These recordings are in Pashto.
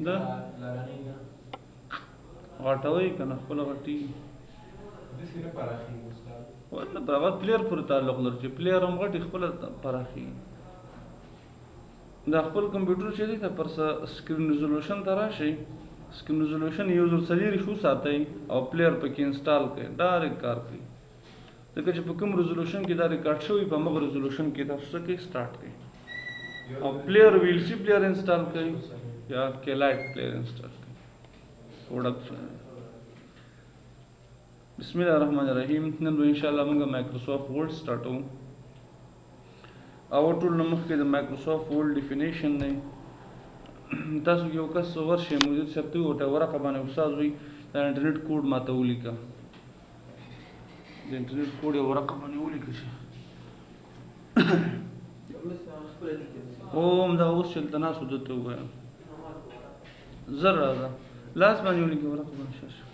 دا غټوي کنه خپل غټي ولنه هغه پلیر پر تعلق لري چې پلیر هم غټي خپل پراخي دا خپل کمپیوټر چې دی ته پر سکرین ریزولوشن ته راشي سکرین ریزولوشن یو ځل سلیری شو ساتي او پلیر پکې انسټال کړي ډایرکټ کار کوي ځکه چې په کوم ریزولوشن کې دا ریکارډ شوی په مغه ریزولوشن کې تاسو کې سٹارټ کړي او پلیر ویل سی پلیر انسټال کړي یا کلایټ پلیر انسټال کړي پروډکټ بسم الله الرحمن الرحیم نن ان شاء الله موږ مایکروسافټ ورډ سٹارټو او ټول مخ کې د مایکروسافټ ورډ ډیفینیشن نه تاسو یو کس ورشه موجود شپته وټه ورقه باندې استاد وي دا انټرنیټ کوډ ماته ولیکه د انټرنیټ کوډ یو ورقه باندې ولیکه شي اوم دا اوس چلته ناسو دته وایم زر راځه لاس باندې ولیکه ورقه باندې شاشه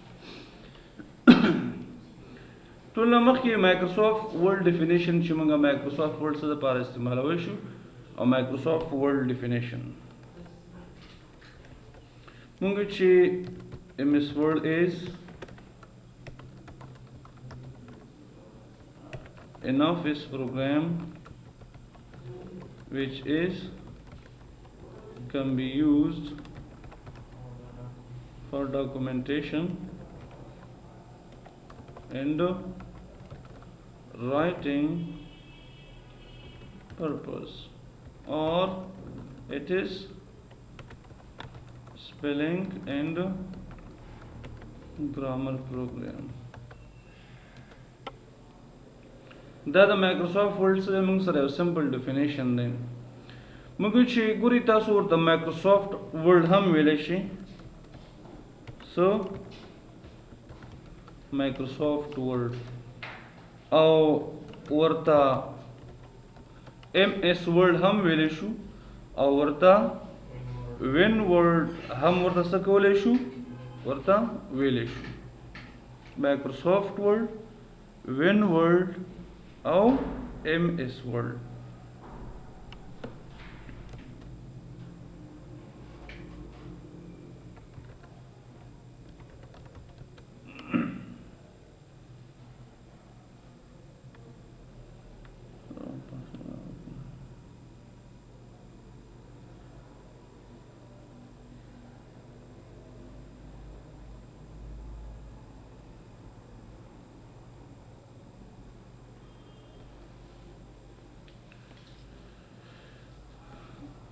ټول مخکې مایکروسافټ ورډ ډیفینیشن چې موږ مایکروسافټ ورډ څه لپاره استعمالوي شو او مایکروسافټ ورډ ډیفینیشن موږ چې MS Word is an office program which can be used for documentation and writing purpose, or it is spelling and grammar program. دا د مایکروسافټ ورډ سره موږ سره یو سمپل ډیفینیشن دی موږ چې ګوري تاسو ورته مایکروسافټ ورډ هم ویلی شي سو مایکروسافټ ورډ او ورته MS ورډ هم ویلی شو او ورته وین ورډ هم ورته څه کولی شو ورته ویلی شو مایکروسافټ ورډ وین ورډ او MS ورډ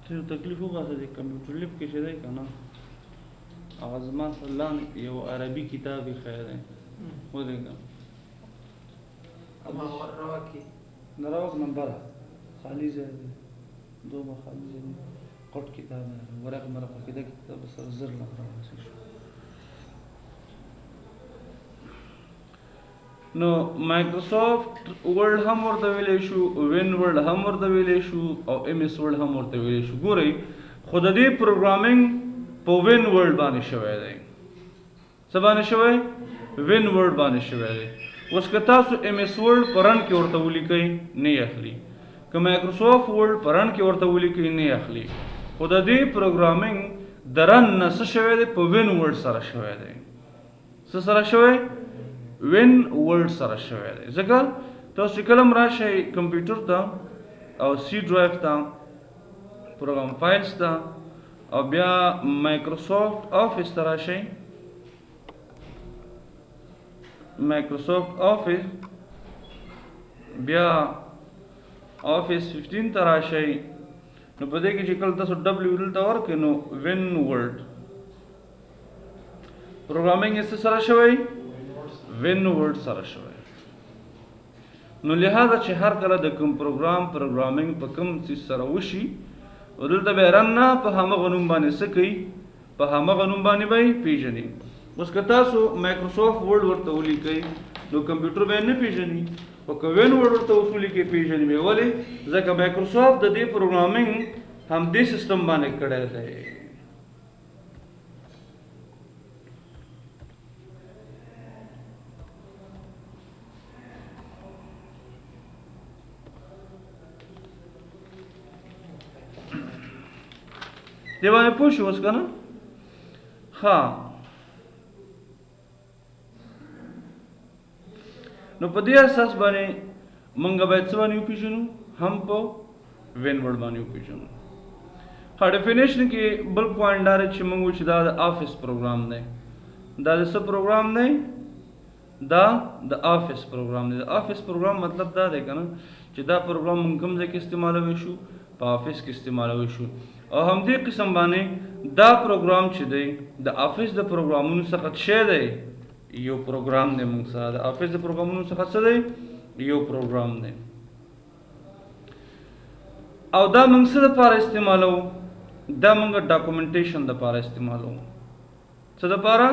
ته تکلیف وباسه د کمپیوټر لیب کې شته کنه اغازما سلام یو عربي کتاب خیر دی ودیګم اما ورواکی نراوک نمبر خالی ځای دی دوه خالی ځای دی قط کتاب ورق مرقه کې دا کتاب سره زر نه راوځي نو مایکروسافټ ورډ هم ورته ویلی شو وین ورډ هم ورته ویلی شو او MS ورډ هم ورته ویلی شو ګورئ خو د دې پروګرامینګ په وین ورډ باندې شوی دی څه باندې شوی وین ورډ باندې شوی دی اوس که تاسو MS ورډ په رن کې ورته ولیکئ نه اخلي که مایکروسافټ ورډ په رن کې ورته ولیکئ نه اخلي خو د دې پروګرامینګ د رن نه څه شوی دی په وین ورډ سره شوی دی څه سره شوی وین ورډ سره شوی دی ځکه تاسو کلم راشئ کمپیوټر ته او سی ډرایو ته پروګرام فایلز ته او بیا مایکروسافټ آفیس ته راشئ مایکروسافټ آفیس بیا آفیس 15 ته راشئ نو په دې کې چې کله تاسو ډبلیو دلته ورکړئ نو وین ورډ پروګرامینګ یې څه سره شوی وین ورډ سره شوی نو لہذا چې هر کله د کوم پروګرامینګ په کوم څه سره وشي ودلته به رن نه په همغه نوم باندې څه کوي په همغه نوم باندې به پیژني اوس که تاسو مایکروسافټ ورډ ورته ولیکئ نو کمپیوټر به نه پیژني او که وین ورډ ورته ولیکئ کې پیژني به ولې ځکه مایکروسافټ د دې پروګرامینګ هم دې سیستم باندې کړی دی دی باندې پوه شو اوس که نه ها نو په دې اساس باندې مونږ باید څه باندې وپېژنو هم په وین ورډ باندې وپېژنو ها ډیفینیشن کې بل پوینټ دا چې مونږ چې دا د آفیس پروګرام دی دا د څه پروګرام دی دا د آفیس پروګرام دی د آفیس پروګرام مطلب دا دی که نه چې دا پروګرام مونږ کوم ځای کې استعمالولی شو په آفیس کې استعمالولی شو او همدې قسم باندې دا پروګرام چې دی د آفیس د پروګرامونو څخه څه دی یو پروګرام دی مونږ سره د آفیس د پروګرامونو څخه څه دی یو پروګرام دی او دا مونږ څه دپاره استعمالوو دا مونږ ډاکومنټیشن دپاره استعمالوو څه دپاره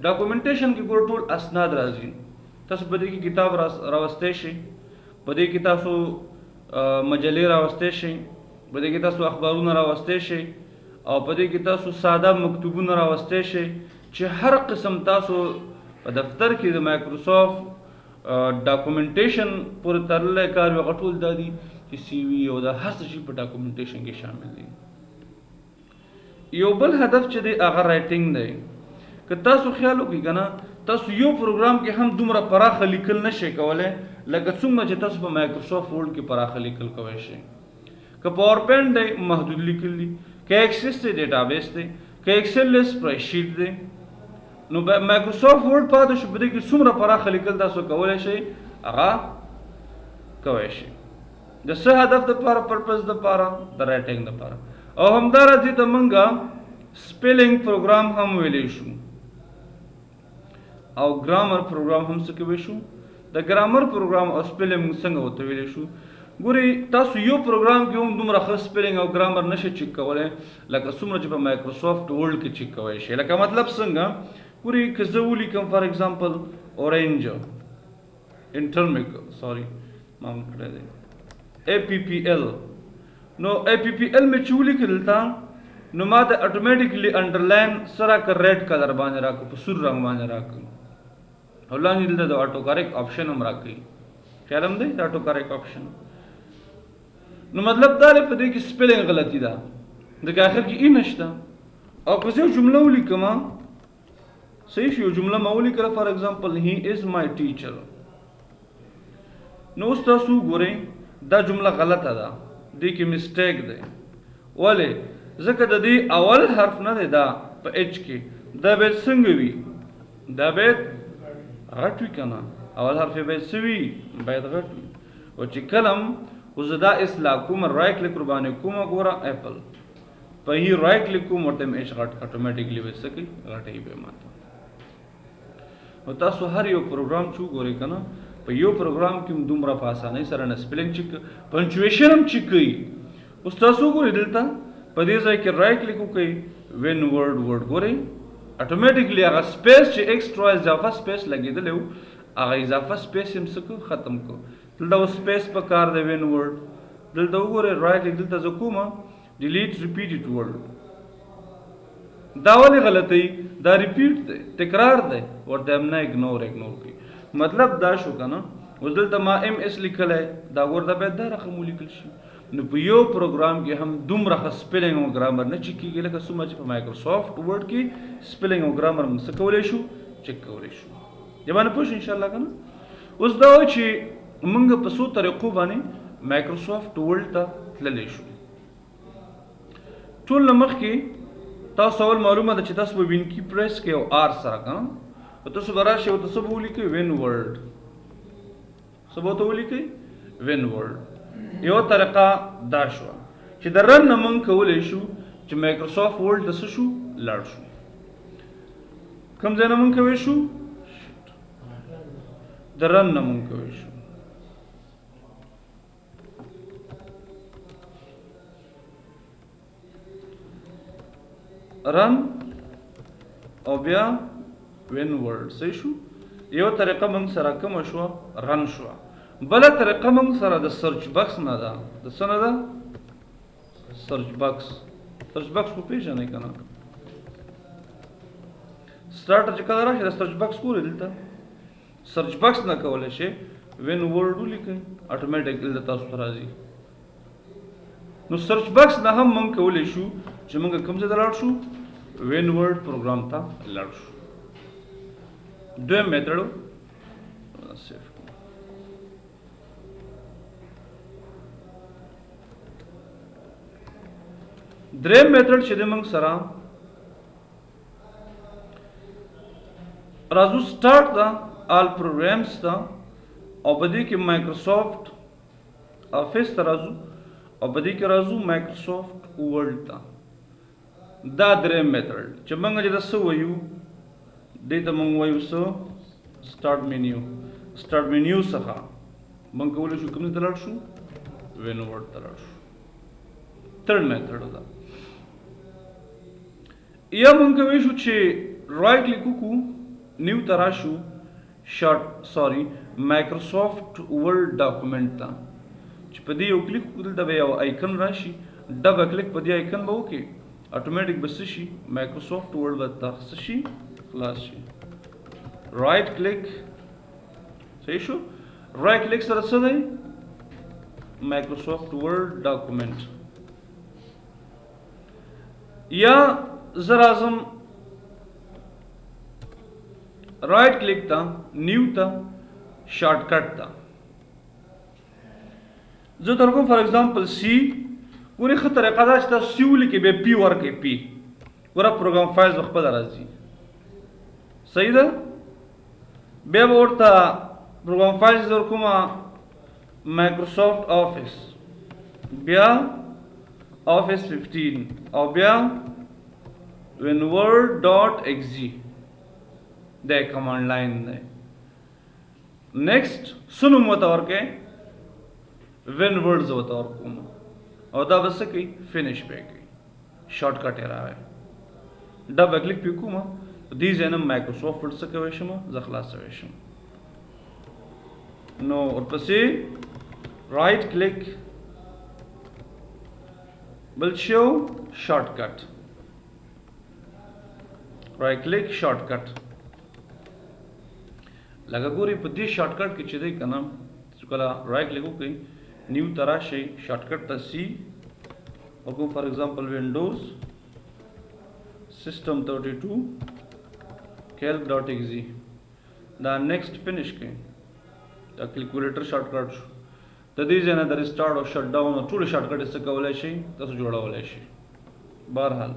ډاکومنټیشن کې ګور ټول اسناد راځي تاسو په دې کې کتاب راوستی شئ په دې کې تاسو مجلې راوستی شئ په دې کې تاسو اخبارونه راوستی شئ او په دې کې تاسو ساده مکتوبونه راوستی شئ چې هر قسم تاسو په دفتر کې د مایکروسافټ ډاکومنټیشن پورې تړلی کار وي هغه ټول دا دي چې سی وي او دا هر څه شي په ډاکومنټیشن کې شامل دي یو بل هدف چې دی هغه رایټینګ دی که تاسو خیال وکړئ که نه تاسو یو پروګرام کې هم دومره پراخه لیکل نشئ کولی لکه څومره چې تاسو په مایکروسافټ ورډ کې پراخه لیکل کوی شئ که پاور پوینټ دی محدود لیکل دي که ایکسس دی ډیټابیس دی که ایکسل دی سپریډ شیټ دی نو مایکروسافټ ورډ پاتې شو په دې کې څومره پراخه لیکل تاسو کولی شئ هغه کوی شئ د څه هدف دپاره پرپز دپاره د رایټینګ دپاره او همداراځي ته موږ سپیلنګ پروګرام هم ویلی شو او ګرامر پروګرام هم څه کوی شو د ګرامر پروګرام او سپیلنګ څنګه ورته ویلی شو ګورئ تاسو یو پروګرام کې هم دومره ښه سپیلنګ او ګرامر نشئ چیک کولی لکه څومره چې په مایکروسافټ ورډ کې چیک کوی شئ لکه مطلب څنګه ګورئ که زه ولیکم فار ایگزامپل اورینج انټرمیک سوري ما کړی دی APPL نو APPL مې چې ولیکل دلته نو ما ته اټومیټیکلی انډرلاین سره که ریډ کلر باندې راکړو په سور رنګ باندې راکړو او لاندې دلته د آټو کریکټ آپشن هم راکوي خیال هم دی د آټو کریکټ آپشن نو مطلب دا دی په دې کې سپیلنګ غلطي ده ځکه آخر کې ای نشته او که زه یو جمله ولیکم صحیح شو یو جمله ما ولیکله فار ایگزامپل هی از مای ټیچر نو اوس تاسو ګورئ دا جمله غلطه ده دې کې مسټیک دی ولې ځکه د دې اول حرف نه دی دا په اچ کې دا باید څنګه وي دا باید غټ وي که نه اول حرف یې باید څه وي باید غټ وي او چې کلم اوس دا اصلاح کوم رایټ کلیک ورباندې کوم ګوره اپل په هي رایټ کلیک کوم ورته مې اچ غټ اټومیټیکلی به څه کوي غټوي به ماته او تاسو هر یو پروګرام چې وګورئ که نه په یو پروګرام کې هم دومره په اسانۍ سره نه سپیلنګ چیک پنچویشن هم چیک کوي اوس تاسو وګورئ دلته په دې ځای کې رایټ کلیک وکړئ وین ورډ ګورئ اټومیټیکلی هغه سپیس چې ایکسټرا اضافه سپیس لګېدلی و هغه اضافه سپیس یې هم څه کړو ختم کړو دلته اوس سپیس په کار دی وین ورډ دلته وګورئ رایټ کلیک دلته زه کومه ډیلیټ ریپیټډ ورډ دا ولې غلطی دا ریپیټ دی تکرار دی ورته هم نه اګنور کوي مطلب دا شو که نه اوس دلته ما ایم ایس لیکلی دا ورته باید دا رقم ولیکل شي نو په یو پروګرام کې هم دومره ښه سپیلنګ او ګرامر نه چیک کېږي لکه څومره چې په مایکروسافټ ورډ کې سپیلنګ او ګرامر موږ څه کولی شو چیک کولی شو دې باندې پوه شو انشاءالله که نه اوس دا و چې موږ په څو طریقو باندې مایکروسافټ ورډ ته تللی شو ټول نه مخکې تاسو اول معلومه ده چې تاسو به وین کی پریس کې او آر سره که نه او تاسو به راشئ او تاسو به ولیکئ وین ورډ څه به ورته ولیکئ وین ورډ یو طریقه دا شوه چې د رن نه موږ کولی شو چې مایکروسافټ ورډ ته څه شو لاړ شو کوم ځای نه موږ کوی شو د رن نه موږ کوی شو رن او بیا وین ورډ صحیح شو یو طریقه موږ سره کومه شوه رن شوه بله طریقه موږ سره د سرچ بکس نه ده د څه نه ده سرچ بکس خو پېژنئ که نه سټارټر چې کله راشي د سرچ بکس ګورئ دلته سرچ بکس نه کولی شئ وین ورډ ولیکئ اټومیټیک دلته تاسو ته راځي نو سرچ بکس نه هم موږ کولی شو چې موږ کوم ځای ته لاړ شو وین ورډ پروګرام ته لاړ شو. دویم میتھډ سیف دریم میتھډ چې د موږ سره راځو سٹارټ دا آل پروګرامز ته او په دې کې مایکروسافټ افیس ته راځو او په دې کې راځو مایکروسافټ ورډ ته. دا دریم میتھډ چې موږ چې څه وایو دې ته موږ وایو څه سٹارټ مینیو. سٹارټ مینیو څخه موږ کولی شو کوم ته لاړ شو وین ورډ ته لاړ شو. تھرډ میتھډ دا یا موږ کولی شو چې رائټ کلیک وکړو نیو ته راشو مایکروسافټ ورډ ډاکومنټ ته چې په دې یو کلیک وکړو دلته به یو آیکن راشي ډبل کلیک په دې آیکن به وکړي اتوماتیک به څه شي مایکروسافټ ورډ به څه شي خلاص شي. رائټ کلیک صحیح شو. رائټ کلیک سره څه دی مایکروسافټ ورډ ډاکومنټ. یا زه راځم رائٹ کلک تا نیو تا شارٹ کٹ تا زه درکوم فار ایگزامپل سی ګورې ښه طریقه دا چې تاسو سی ولیکئ بیا پی ورکئ پی ګوره پروګرام فایل به خپله راځي صحیح ده. بیا به ورته پروګرام فایل چې زه ورکومه مایکروسافټ آفیس بیا آفیس 15 او بیا winword.exe دا کمانډ لاین دی. نیکسٹ سنوم وته ورکې وین ورډز وته ورکوم او دا بس کوي فینیش پې کوي شارټ کټ یې راوي ډبل کلیک پې کوم دې ځنه مایکروسافټ ورډ څخه کوي شم ز خلاص شم نو ورپسې رائټ کلیک will show shortcut. Right click shortcut. لکه ګوري په دې شارټکټ کې چې دی کنه چې کله رائټ کلیک وکړئ نیو ترا شي شارټکټ ته سی وکړو فار ایگزامپل وینډوز سیسټم 32 calc.exe دا نیکسٹ فینیش کړئ دا کیلکولیټر شارټکټ شو. د دې ځای نه د ریسټارټ او شټ ډاون ټول شارټکټ څه کولای شي تاسو جوړولای شي. بهرحال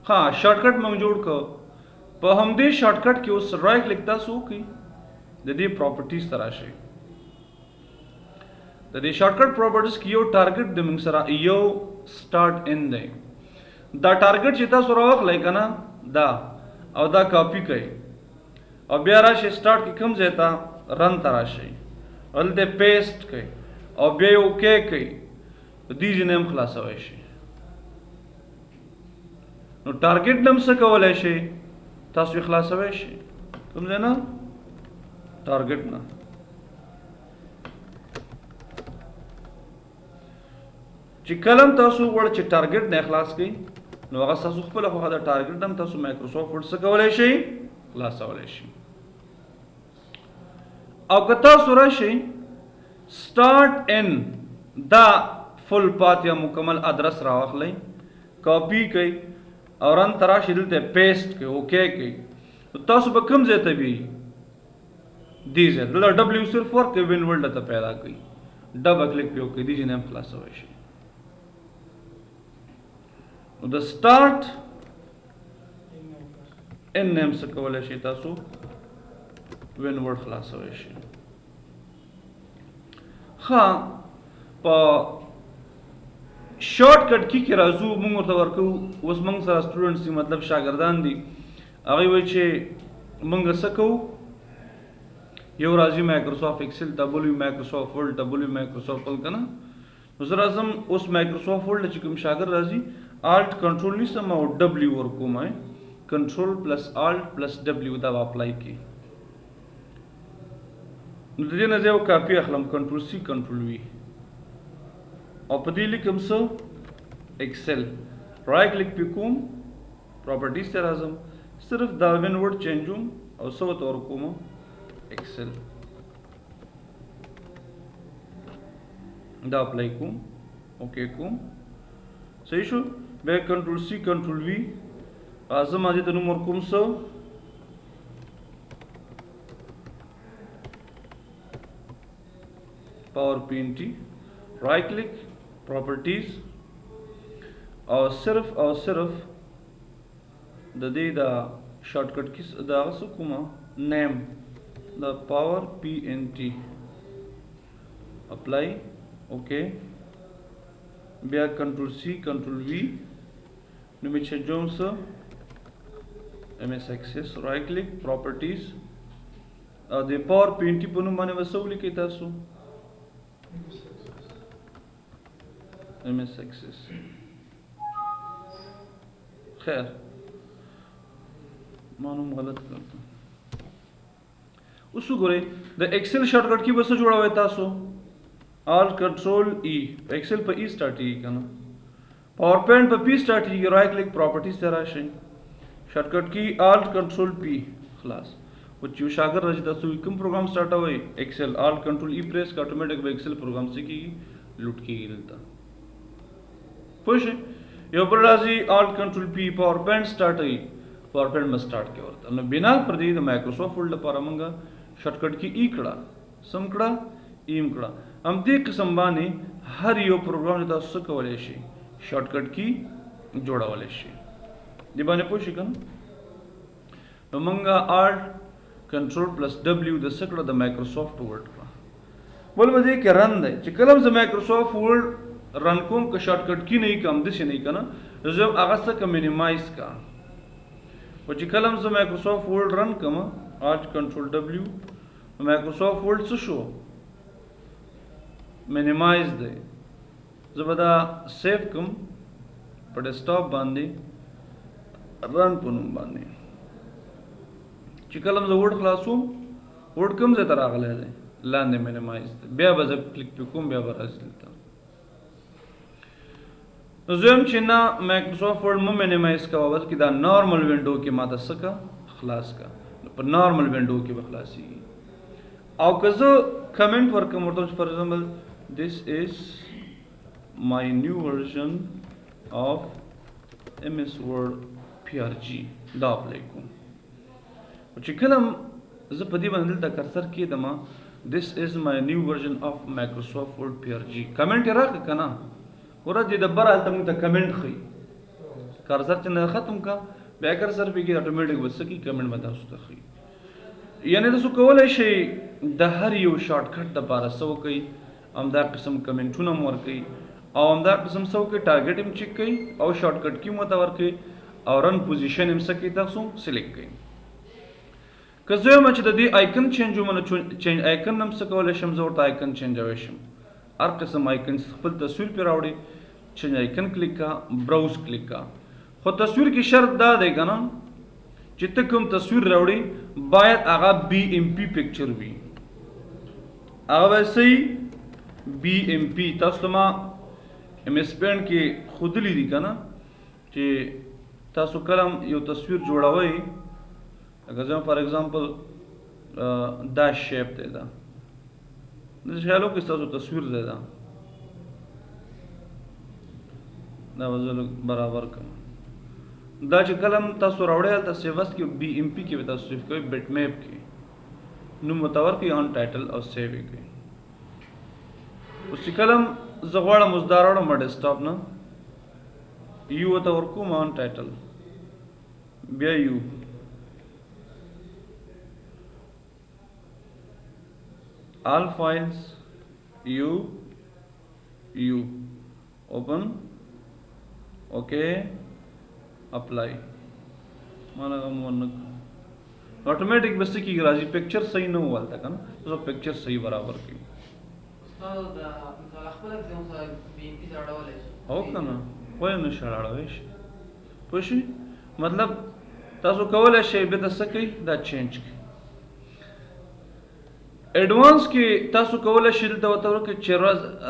ها شارټکټ موږ جوړ کړ په همدې شارټکټ کې اوس رائټ کلیک تاسو وکړئ د دې پراپرټیز ته راشئ. د دې شارټکټ پراپرټیز کې یو ټارګټ د موږ سره یو سٹارټ ان دی. دا ټارګټ چې تاسو راوخلئ که نه دا او دا کاپي کړئ او بیا راشئ سٹارټ کې کوم ځای ته رن ته راشئ هلته پیسټ کړئ او بیا یې اوکې کړئ دې ځای نه هم خلاصوی شي. نو ټارګټ نه هم څه کولی شئ تاسو یې خلاصوی شئ کوم ځای نه ټارګټ نه. چې کله هم تاسو وړ چې ټارګټ نه خلاص کړئ نو هغه تاسو خپله خوښه د ټارګټ هم تاسو مایکروسافټ ورډ څه کولی شئ خلاصولی شئ. او که تاسو راشئ سٹارټ ان دا فل پات یا مکمل ادرس راواخلئ کاپي کړئ او رن ته راشئ دلته پیسټ کړئ اوکې کړئ نو تاسو به کوم ځای ته بیایي دې ځای دلته ډبلیو صرف ورکړئ وین ورډ ته پیدا کړئ ډبل کلیک پې وکړئ دې ځای نه هم خلاصوی شئ. نو د سٹارټ ان نه هم څه کولی شئ تاسو وین ورډ خلاصوی شئ. ها په شارټکټ کې راځو موږ ورته ورکو اوس موږ سره سټوډنټس دي مطلب شاګردان دي هغوی وایي چې موږ څه کوو یو راځي مایکروسافټ ایکسل ته بل وي مایکروسافټ ورډ ته بل وي مایکروسافټ ورډ که نه نو زه راځم اوس مایکروسافټ ورډ چې کوم شاګرد راځي آلټ کنټرول نیسم او ډبلیو ورکوم کنټرول پلس آلټ پلس ډبلیو دا به اپلای کړي نو د دې نه زه یو کاپي اخلم کنټرول سی کنټرول وي او په دې لیکم څه ایکسل رائټ کلیک پې کوم پراپرټیز ته راځم صرف دا وین ورډ چینجوم او څه ورته ورکوم ایکسل دا اپلای کوم اوکې کوم صحیح شو بیا کنټرول سی کنټرول وي راځه ماضي ته نوم ورکوم څه پاور PNT رائٹ کلک پراپرټیز او صرف د دې دا شارټ کټ کی دا څه کومه نیم د پاور PNT اپلای اوکے بیا کنټرول C کنټرول V نو می چنجوم څه MS Access رائٹ کلک پراپرټیز او د پاور PNT په نوم باندې وسول کی تاسو MS Access خیر معلوم غلط کرتا اوس وګورئ د ایکسل شارټ کټ کی بس جوړوي تاسو آل کنټرول E ایکسل په E سٹارټ کیږي کنه پاور پوینټ په P سٹارټ کیږي رائٹ کلک پراپرټیز ته راشئ شارټ کټ کی آل کنټرول P خلاص او چې شاګر راځي تاسو کوم پروګرام سٹارټوي ایکسل آل کنټرول E پریس کا اتوماتیک به ایکسل پروګرام سے کیږي لوټ کیږي دلته پوه یو بل راځي آل کنټرول P پاور پوینټ سٹارټ ای پاور پوینټ مست سٹارټ کې ورته نو بنا پر دې د مایکروسافټ ورډ لپاره موږ شارټ کټ کې ای کړه سم کړه ایم کړه هم دې قسم باندې هر یو پروګرام تاسو څه کولای شي شارټ کټ کې جوړولای شي دې باندې پوه شئ کنه نو موږ آلټ کنټرول پلس W د سکړه د مایکروسافټ ورډ کړه بل به دې کې رن دی چې کله ز مایکروسافټ ورډ رن کوم که شارټ کټ کی نه کم دي نه کنه زه هغه څه مینیمایز کا او چې کله ز مایکروسافټ ورډ رن کوم آج کنټرول W مایکروسافټ ورډ څه شو مینیمایز دی زه به دا سیو کوم په ډیسکټاپ باندې رن پونم باندې چې کله ز ورډ خلاصوم ورډ کوم ځای ته راغلی دی لاندې مینیمایز بیا به زه کلیک کوم بیا به راځي دلته زم چې نه مایکروسافټ ورډ مو مینیمایز کوه بلکې دا نارمل وینډو کې ماته سکه خلاص کا په نارمل وینډو کې به خلاصي او که زه کمنټ ورکوم ورته فار ایگزامپل this is my new version of MS Word PRG دا اپلای کوم چې کله زه په دې باندې دلته کرسر کېدم this is my new version of Microsoft Word PRG کمنټ راکړه کنه ورته د بر حالت موږ ته کمنټ خي کرسر چې نه ختم کا بیا کرسر به کې اتوماتیک وسکی کمنټ مته تاسو خي یعنی تاسو کولای شئ د هر یو شارټ کټ د لپاره سو کوي همدا قسم کمنټونه مور کوي او همدا قسم سو کې ټارګټ هم چک کوي او شارټ کټ کی متور کوي او رن پوزیشن هم سکی تاسو سلیکټ کوي که زه هم چې د دې آیکن چینج ومنه چینج آیکن هم څه کولای شم زه ورته آیکن چینجوي شم هر قسم آیکن خپل تصویر پې راوړي چینج آیکن کلیک کا براوز کلیک کا خو تصویر کې شرط دا دی کنه چې ته کوم تصویر راوړي باید هغه BMP پکچر وي هغه وایي BMP تاسو ما MS Paint کې خودلی دي کنه چې تاسو کلم یو تصویر جوړوي اگر زه فار ایگزامپل دا شیپ دی دا د خیالو کې تاسو تصویر دی دا وزن برابر کوم دا چې کلم تاسو راوړی تاسو سیوس کې BMP کې تاسو سیو کوئ بیٹ میپ کې نو متور کې آن ټایټل او سیو کوي اوس چې کلم زه غواړم اوس دا راوړم ډیسکټاپ نه یو ته ورکوم آن ټایټل بیا یو all files you open okay apply माना का मोनक ऑटोमेटिक बस की राजी पिक्चर सही न हुआ था ना तो पिक्चर सही बराबर की हो कना कोई न शराड़वेश पुशी मतलब تاسو کولای شئ به تاسو کوي دا چینج ایڈوانس کې تاسو کولای شئ دلته وته ورکړئ چې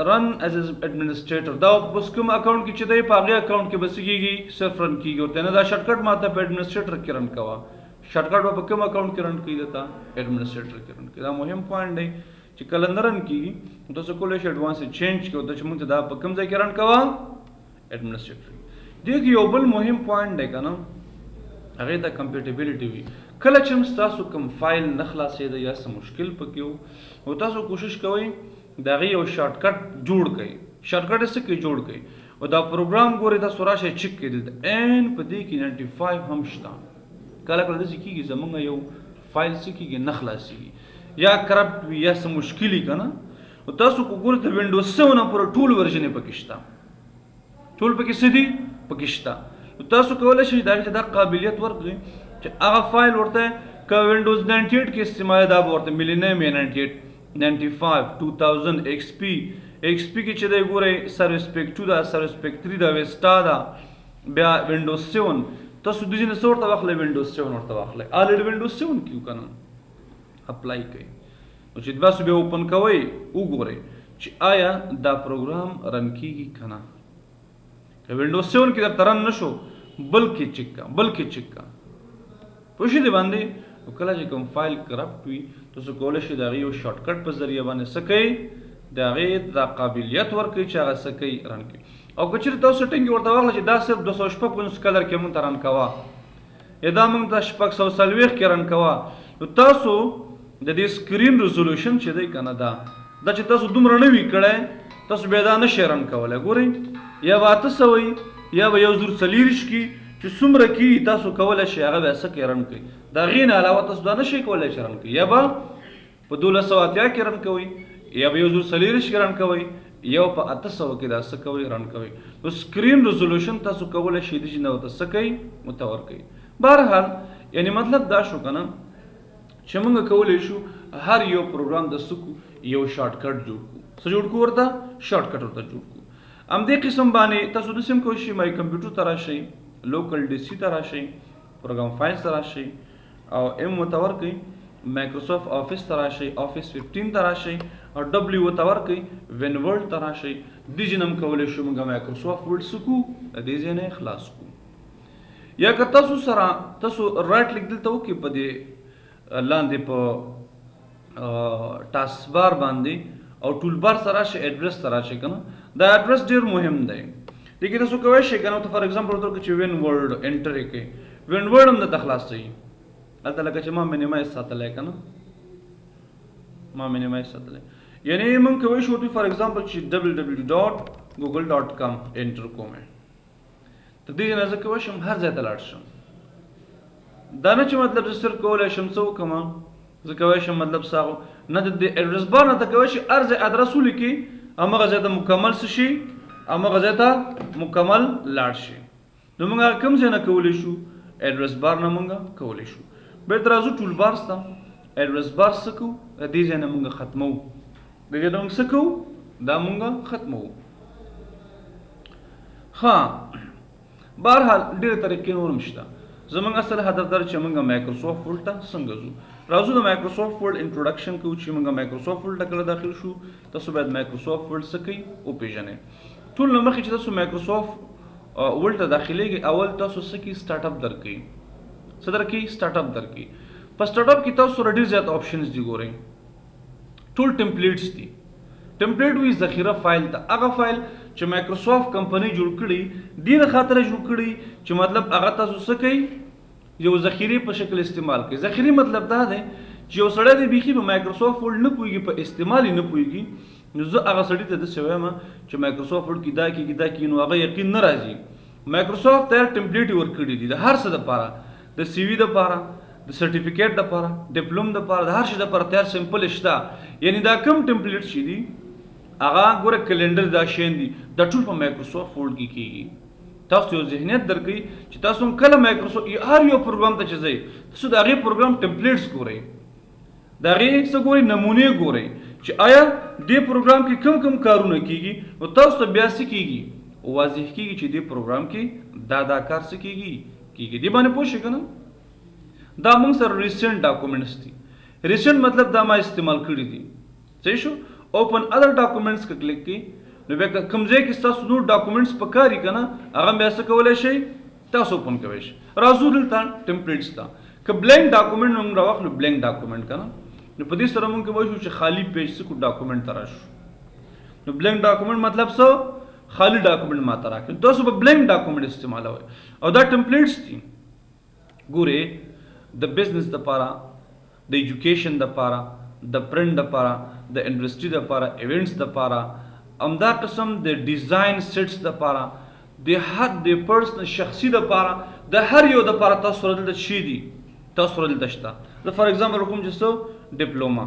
رن ایز ایڈمنسټریټر دا بس کوم اکاؤنٹ کې چې دی په هغه اکاؤنٹ کې بس کېږي صرف رن کېږي ورته نه دا شارټ کټ ماته په ایڈمنسټریټر کې رن کوه شارټ کټ په کوم اکاؤنٹ کې رن کېږي دا ایڈمنسټریټر کې رن کېږي دا مهم پوینټ دی چې کله نه رن کېږي تاسو کولای شئ ایڈوانس چینج کړئ چې موږ دا په کوم ځای کې رن کوه ایڈمنسټریټر دغه یو بل مهم پوینټ دی کنه هغه ته کمپیټیبিলিټي وي. کله چې تاسو کوم فایل نه خلاصېده یا څه مشکل پکې وو او تاسو کوشش کوئ د هغې یو شارټ کټ جوړ کړئ. شارټ کټ یې څه کوي جوړ کړئ او دا پروګرام ګورئ تاسو راشئ چک کړئ دلته این په دې کې 95 هم شته. کله کله داسې کېږي زموږ یو فایل څه کېږي نه خلاصېږي یا کرپټ وي یا څه مشکل وي که نه او تاسو که ګورئ د وینډوز 7 نه پوره ټول ورژن یې پکې شته. ټول پکې څه دي پکې شته. تاسو کولی شئ د هغې ته دا قابلیت ورکړئ چې هغه فایل ورته که وینډوز 98 کې استعمال دا به ورته ملیونیم یا 98 95 2000 ایکس پی کې چې دی ګورئ سروس پیک 2 ده سروس پیک 3 ده ویسټا ده بیا وینډوز 7 تاسو دوی نه څه ورته واخلئ وینډوز 7 ورته واخلئ. آلریډي وینډوز 7 کې وو که نه اپلای کوئ نو چې تاسو بیا اوپن کوئ وګورئ چې آیا دا پروګرام رن کېږي که نه. که وینډوز 7 کې درته رن نه شو بلکې چک کا پوه شئ دې باندې. نو کله چې کوم فایل کرپټ وي تاسو کولی شئ د هغې یو شارټ کټ په ذریعه باندې څه کوئ د هغې دا قابلیت ورکوي چې هغه څه کوي رن کوي. او که چېرې تاسو سیټنګ ورته واخله چې دا صرف 256 کلر کې مونږ ته رن کوه یا دا مونږ ته 640 کې رن کوه نو تاسو د دې سکرین ریزولوشن چې دی که نه دا چې تاسو دومره نه وي کړی تاسو بیا دا نه شئ رن کولی. ګورئ یا به 800 یا به 1040 کې چې څومره کې تاسو کولی شئ هغه بیا څه کوي رن کوي. د هغې نه علاوه تاسو دا نه شئ کولی چې رن کوي. یا به په 1280 کې رن کوئ یا به 1040 کې رن کوئ یا په 800 کې دا څه کوئ رن کوئ. نو سکرین ریزولوشن تاسو کولی شئ دې چې نه ورته څه کوئ ورته ورکوئ. بهرحال یعنې مطلب دا شو که نه چې موږ کولی شو هر یو پروګرام د څه کړو یو شارټ کټ جوړ کړو. څه جوړ کړو ورته شارټ کټ ورته جوړ کړو. همدې قسم باندې تاسو داسې هم کولی شئ مای کمپیوټر ته راشئ لوکل ډي سي ته راشئ پروګرام فایلز ته راشئ او ایم ورته ورکئ مایکروسافټ آفیس ته راشئ آفیس 15 ته راشئ او ډبلیو ورته ورکئ وین ورلډ ته راشئ. دې ځای نه هم کولی شو موږ مایکروسافټ ورډ څه کړو د دې ځای نه خلاص کړو. یا که تاسو رایټ لیک دلته وکړئ په دې لاندې په ټاسک بار باندې او ټول بار سره راشئ ایډرس ته راشئ که نه دا ایډرس ډېر مهم دی. لیکن تاسو کولی شئ که نه ته فار ایګزامپل ورته وکړئ چې وین ورلډ انټر یې کړئ وین ورلډ هم درته خلاصوي. هلته لکه چې ما مینیمایز ساتلی که نه ما مینیمایز ساتلی یعنې موږ کولی شو فار ایګزامپل چې www.google.com انټر کوم د دې نه زه کولی شم هر ځای ته لاړ شم. دا نه چې مطلب زه صرف کولی شم څه وکړم زه کولی شم مطلب څه نه د دې ایډرس بار نه ته کولی شي هر ځای ادرس ولیکي همغه ځای ته مکمل څه شي همغه ځای ته مکمل لاړ شي. نو موږ هغه کوم ځای نه کولی شو ایډرس بار نه موږ کولی شو. بېرته راځو ټول بار ته ایډرس بار څه کوو د دې ځای نه موږ ختموو د دې نه موږ څه کوو دا موږ ختموو. ها بهرحال ډېرې طریقې نور هم شته. زموږ اصل هدف دا چې موږ مایکروسافټ ورډ ته څنګه ځو. راځو د مایکروسافټ ورډ انټروډکشن کوو چې موږ مایکروسافټ ورډ ته کله داخل شو تاسو باید مایکروسافټ ورډ څه کوي وپېژنئ. ټول نه مخکې چې تاسو مایکروسافټ ورډ ته داخلېږئ اول تاسو څه کوي سټارټ اپ درکوي څه درکوي سټارټ اپ درکوي. په سټارټ اپ کې تاسو سره ډېر زیات آپشنز دي. ګورئ ټول ټمپلیټس دي. ټمپلیټ وي ذخیره فایل ته هغه فایل چې مایکروسافټ کمپنۍ جوړ کړي دې نه خاطره جوړ کړي چې مطلب هغه تاسو څه کوي یو ذخیرې په شکل استعمال کوي. ذخیرې مطلب دا دی چې یو سړی دی بیخي په مایکروسافټ ورډ نه پوهېږي په استعمال یې نه پوهېږي نو زه هغه سړي ته داسې وایم چې مایکروسافټ ورډ کې دا کېږي نو هغه یقین نه راځي. مایکروسافټ تیار ټمپلیټ یې ورکړي دي د هر څه دپاره د سی وي دپاره د سرټیفیکیټ دپاره ډپلوم دپاره د هر شي دپاره تیار سمپل شته. یعنې دا کوم ټمپلیټ چې دي هغه ګوره کلنډر دا شیان دي دا ټول په مایکروسافټ ورډ کې کېږي. تاسو یو ذهنیت درکوي چې تاسو هم کله مایکروسافټ هر یو پروګرام ته چې ځئ تاسو د هغې پروګرام ټمپلیټس ګورئ د هغې څه ګورئ نمونې ګورئ چې آیا دې پروګرام کې کوم کوم کارونه کېږي نو تاسو ته بیا څه کېږي واضح کېږي چې دې پروګرام کې دا کار څه کېږي دې باندې پوه شئ که نه. دا موږ سره ریسنټ ډاکومنټس دي. ریسنټ مطلب دا ما استعمال کړي دي. صحیح شو. اوپن ادر ډاکومنټس که کلیک کړئ نو بیا کوم ځای کې ستاسو نور ډاکومنټس پکار وي که نه هغه بیا څه کولی شئ تاسو اوپن کولی شئ. راځو دلته ټمپلیټس ته که بلینک ډاکومنټ موږ راواخلو بلینک ډاکومنټ که نه نو په دې سره موږ کولی شو چې خالي پیج څه کړو ډاکومنټ ته راشو. نو بلینک ډاکومنټ مطلب څه خالي ډاکومنټ ماته راکړي تاسو به بلینک ډاکومنټ استعمالوئ او دا ټمپلیټس دي. ګورې د بزنس دپاره د ایجوکیشن دپاره د پرنټ دپاره د انډسټري دپاره ایونټس دپاره همدا قسم د ډیزاین سیټس دپاره د هر د پرسنل شخصي دپاره د هر یو دپاره تاسو سره دلته شي دي تاسو سره دلته شته زه فار ایگزامپل کوم چې څه ډپلوما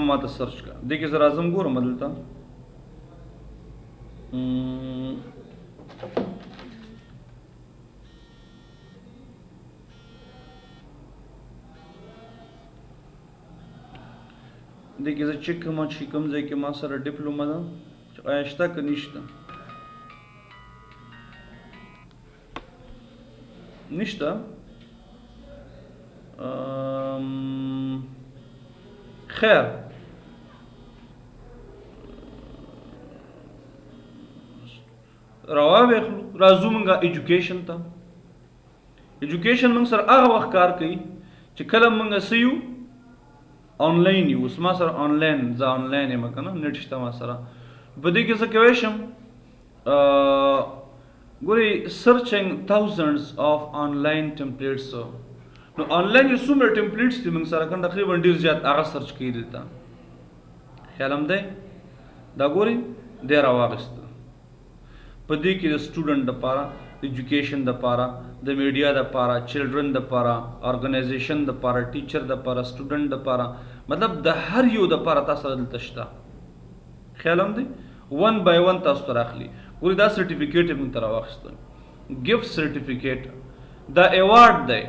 ما ته سرچ کړه دې کې زه راځم ګورم دلته دې کې زه چیک کوم چې کوم ځای کې ما سره ډپلوما ده چې آیا شته که نشته نشته خیر راوېخلو راځو مونږه ایجوکیشن ته ایجوکیشن مونږ سره هغه وخت کار کوي چې کله مونږ څه یو آنلاین یو اوس ما سره آنلاین زه آنلاین یم که نه نیټ شته ما سره په دې کې زه کولی شم ګورې سرچنګ thousands of online templates نو آنلاین یو څومره ټمپلیټس دي موږ سره کنه تقریبا ډېر زیات هغه سرچ کوي دلته خیال هم دی دا ګورې دی راواغېسته په دې کې د سټوډنټ دپاره د ایجوکیشن دپاره د میډیا دپاره چلډرن دپاره ارګنایزیشن دپاره ټیچر دپاره سټوډنټ دپاره مطلب د هر یو دپاره تاسو سره دلته شته خیال هم دی ون بای ون تاسو ته راخلي ګورې دا سرټیفیکیټ یې موږ ته راواخیسته ګفټ سرټیفیکیټ دا ایوارډ دی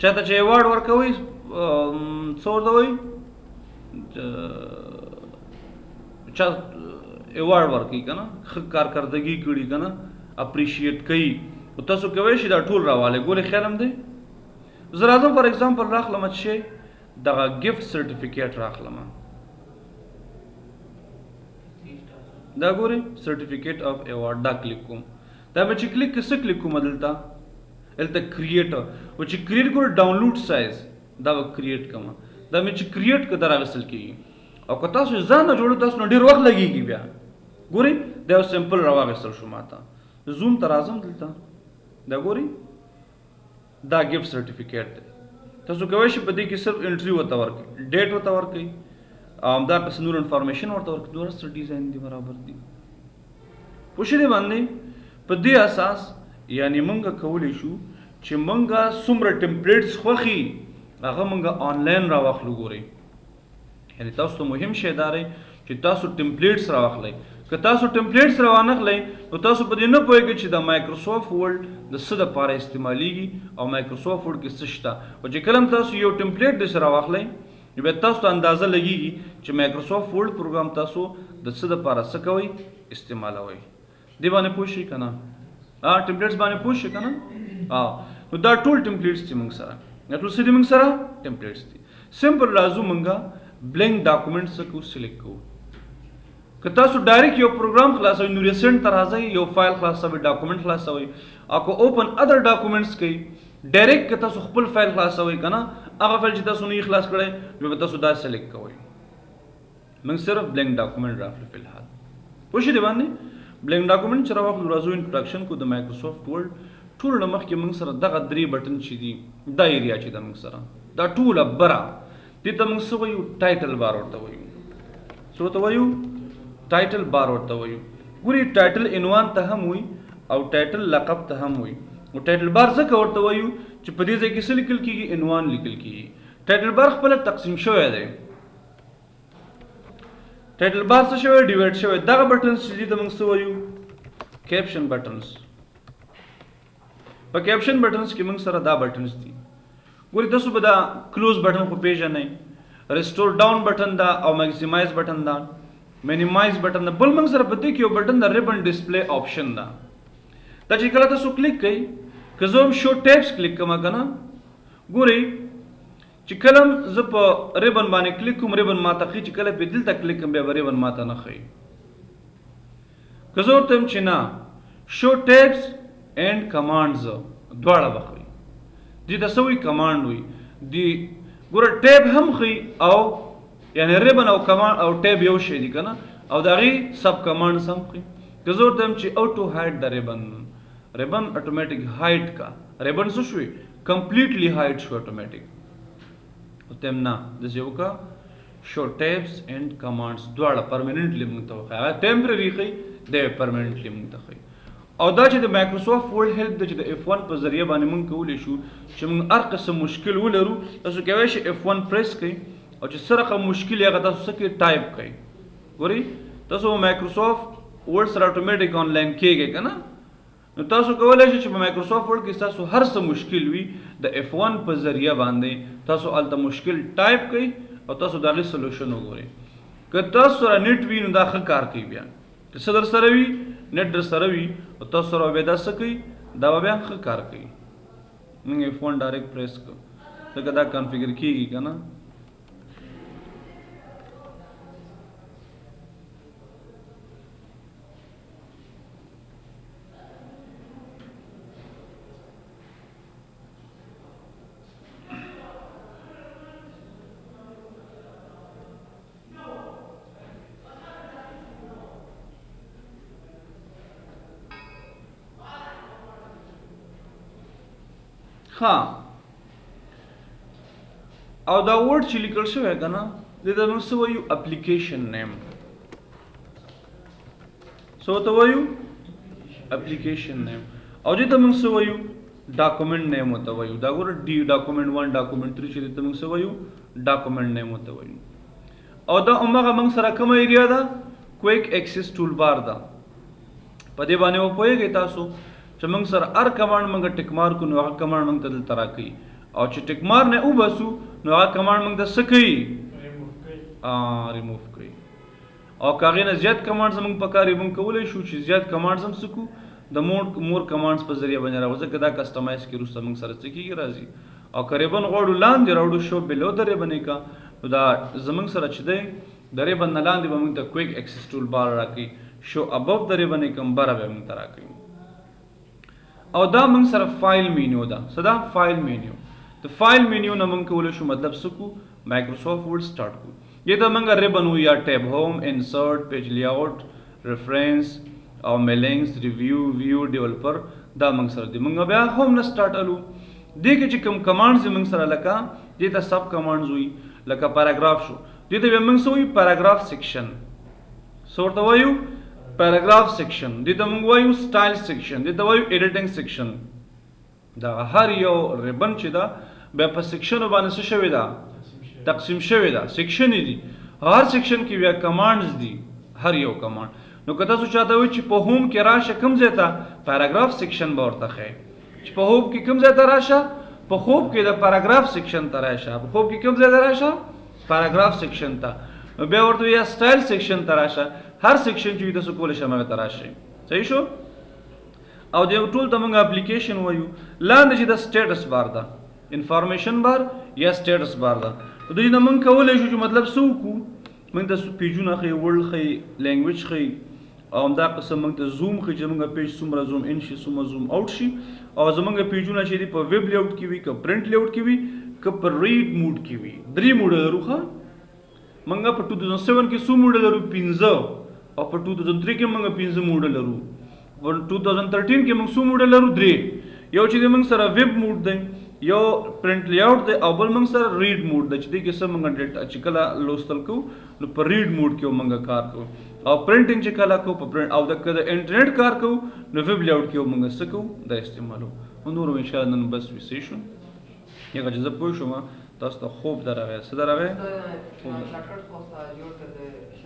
چاته چې ایوارډ ورکوي څه ورته وایي چا ایوارډ ورکوي که نه ښه کارکردګي کړي که نه اپریشیټ کوي نو تاسو کولی شئ دا ټول راوالی ګورې خیال هم دی زه راځم فار ایگزامپل راخلم چې دغه ګفټ سرټیفیکیټ راخلم دا ګورې سرټیفیکیټ اف ایوارډ دا کلیک کوم دا مې چې کلیک څه کلیک کوم دلته دلته کریټ و چې کریټ کړو ډاونلوډ سایز دا به کریټ کوم دا مې چې کریټ که دا راوستل کېږي او که تاسو ځان نه جوړو تاسو نه ډېر وخت لګېږي بیا ګورئ دا یو سمپل راواغېستل شو ما ته زوم ته راځم دلته دا ګورئ دا ګفټ سرټیفیکیټ دی تاسو کولی شئ په دې کې صرف انټري ورته ورکړئ ډیټ ورته ورکړئ همدا قسم نور انفارمیشن ورته ورکړئ دومره څه ډیزاین دي برابر دي پوه شوې باندې په دې اساس یعنی مونږ کولی شو چې مونږ څومره ټمپلیټس خوښي هغه مونږ آنلاین راواخلو ګورئ یعنی تاسو ته مهم شی دا دی چې تاسو ټمپلیټس راواخلئ که تاسو ټمپلیټس راوانخلئ نو تاسو په دې نه پوهېږئ چې د مایکروسافټ ورډ د څه دپاره استعمالیږي او مایکروسافټ ورډ کې څه شته او چې کله هم تاسو یو ټمپلیټ داسې راواخلئ نو بیا تاسو ته اندازه لګېږي چې مایکروسافټ ورډ پروګرام تاسو د څه دپاره څه کوئ استعمالوئ دې باندې پوه شئ که نه ټمپلیټس باندې پوه شئ که نه نو دا ټول ټمپلیټس دي موږ سره دا ټول څه دي موږ سره ټمپلیټس دي سمپل راځو موږ بلینک ډاکومنټ څه کوو سلیکټ کوو که تاسو ډایرکټ یو پروګرام خلاصوئ نو ریسنټ ته راځئ یو فایل خلاصوئ ډاکومنټ خلاصوئ او که اوپن ادر ډاکومنټس کوئ ډایرکټ که تاسو خپل فایل خلاصوئ که نه هغه فایل چې تاسو نه یې خلاص کړی نو به تاسو دا سلیکټ کوئ موږ صرف بلینک ډاکومنټ راخلو فی الحال پوه شئ دې باندې بلینک ډاکومنټ چې راواخلو راځو انټروډکشن کو د مایکروسافټ ورډ ټول نه مخکې موږ سره دغه درې بټن چې دي دا ایریا چې ده موږ سره دا ټوله بره دې ته موږ څه وایو ټایټل بار ورته وایو څه ورته وایو ټایټل بار ورته وایو ګورې ټایټل عنوان ته هم وایي او ټایټل لقب ته هم وایي نو ټایټل بار ځکه ورته وایو چې په دې ځای کې څه لیکل کېږي عنوان لیکل کېږي ټایټل بار خپله تقسیم شوی دی ټایټل بار څه شوی ډیوایډ شوی دغه بټنز چې دي ته موږ څه وایو کیپشن بټنز په کیپشن بټنز کې موږ سره دا بټنز دي ګورې تاسو به دا کلوز بټن خو پیژنئ ریسټور ډاون بټن دا او میکسیمایز بټن دا مینیمایز بټن دا بل موږ سره په دې کې یو بټن دا ریبن ډسپلی آپشن دا دا چې کله تاسو کلیک کوئ که زه هم شو ټیپس کلیک کوم که نه ګورئ چې کله زه په ریبن باندې کلیک کوم ریبن ماته ښیي چې کله پې دلته کلیک کوم بیا به ریبن ماته نه ښیي که زه ورته یم چې نه شو ټیپس اینڈ کمانډز دواړه به ښیي دې ته څه وایي کمانډ وایي دې ګوره ټیب هم ښیي او یعنی ریبن او کمانډ او ټیب یو شی دي که نه او د هغې سب کمانډز هم ښیي که زه ورته وایم چې اوټو هایډ د ریبن اتوماتیک هایډ کا ریبن څه شوی کمپلیټلی هایډ شو اتوماتیک ورته نه داسې وکړه شو ټیبس اینډ کمانډس دواړه پرمننټلی موږ ته وښایه هغه ټیمپرري ښیي دی پرمننټلی موږ ته ښیي او دا چې د مایکروسافټ ورډ هیلپ د چې د F1 په ذریعه باندې موږ کولی شو چې موږ هر قسم مشکل ولرو تاسو کولی شئ F1 پریس کړئ او چې څه رقم مشکل یې هغه تاسو څه کړئ ټایپ کړئ ګورئ تاسو مایکروسافټ ورډ سره اتوماتیک آنلاین کېږئ که نه نو تاسو کولی شئ چې په مایکروسافټ ورډ کې ستاسو هر څه مشکل وي د F1 په ذریعه باندې تاسو هلته مشکل ټایپ کړئ او تاسو د هغې سلوشن وګورئ که تاسو سره نیټ وي نو دا ښه کار کوي بیا که څه در سره وي نیټ در سره وي او تاسو سره بیا دا څه کوي دا به بیا ښه کار کوي موږ F1 ډایرکټ پریس کړو ځکه دا کنفیګر کېږي که نه ها او دا ورډ چې لیکل شوی که نه دې ته موږ څه وایو اپلیکیشن نیم څه ورته وایو اپلیکیشن نیم او دې ته موږ څه وایو ډاکومنټ نیم ورته وایو دا ګوره ډاکومنټ 1 ډاکومنټ 3 چې دې ته موږ څه وایو ډاکومنټ نیم ورته وایو او دا هماغه موږ سره کومه ایریا ده کویک ایکسس ټول بار ده په دې باندې وپوهېږئ تاسو چې موږ سره هر کمانډ موږ ټیک مار کو نو هغه کمانډ موږ ته دلته راکوي او چې ټیک مار نه وباسو نو هغه کمانډ موږ ته څه کوي ریموف کوي او که هغې نه زیات کمانډز موږ په کار موږ کولی شو چې زیات کمانډز هم څه کړو د مور کمانډز په ذریعه باندې راوځي ځکه دا کسټمایز کې وروسته موږ سره څه کېږي راځي او که ریبن غواړو لاندې راوړو شو بلو د ریبن یې کا نو دا زموږ سره چې دی د ریبن نه لاندې به موږ ته کویک ایکسس ټول بار راکوي شو ابو د ریبن یې کوم بره به موږ ته راکوي او دا موږ سره فایل مینیو ده څه ده فایل مینیو د فایل مینیو نه موږ کولی شو مطلب څه کړو مایکروسافټ ورډ سټارټ کړو دې ته موږ ریبن وو یا ټیب ہوم انسرټ پیج لیاوټ ریفرنس او میلینګز ریویو ویو ډیولپر دا موږ سره دي موږ بیا هم نه سټارټ الو دې کې چې کوم کمانډز موږ سره لکه دې ته سب کمانډز وي لکه پیراګراف شو دې ته موږ څه وایو پیراګراف سیکشن څه ورته وایو پیراګراف سیکشن دې ته موږ وایو سټایل سیکشن دې ته وایو ایډیټینګ سیکشن دا هر یو ریبن چې دا بیا په سیکشنو باندې څه شوی ده تقسیم شوی ده سیکشن دي هر سیکشن کې بیا کمانډز دي هر یو کمانډ نو که تاسو چاته وایئ چې په هوم کې راشه کوم ځای ته پیراګراف سیکشن به ورته ښیي چې په هوم کې کوم ځای ته راشه په خوب کې د پیراګراف سیکشن ته راشه په خوب کې کوم ځای ته راشه پیراګراف سیکشن ته بیا ورته یا سټایل سیکشن ته راشه هر سیکشن چې تاسو کولی شئ هغه ته راشئ صحیح شو او د ټول ته موږ اپلیکیشن وایو لاندې چې د سټیټس بار ده انفارمیشن بار یا سټیټس بار ده د دې نه موږ کولی شو چې مطلب څه وکړو موږ ته پیجونه ښیي ورډ ښیي لینګویج ښیي او همدا قسم موږ ته زوم ښیي چې زموږ پیج څومره زوم ان شي څومره زوم آوټ شي او زموږ پیجونه چې دي په ویب لیاوټ کې وي که پرنټ لیاوټ کې وي که په ریډ موډ کې وي 3 موډ لرو ښه موږ په 2007 کې څو موډ لرو 15 او په 2003 کې موږ 15 موډ لرو په 2013 کې موږ څو موډ لرو 3 یو چې موږ سره ویب موډ دی یو پرنټ لیاوټ دی او بل موږ سره ریډ موډ دی چې دې کې څه موږ ډیټا چې کله لوستل کوو نو په ریډ موډ کې موږ کار کوو او پرنټینګ چې کله کوو په پرنټ او د انټرنیټ کار کوو نو ویب لیاوټ کې موږ څه کوو دا استعمالو نور ان شاء الله نن بس وسې شو یګه چې زه پوه شوم تاسو ته خوب درغی څه درغی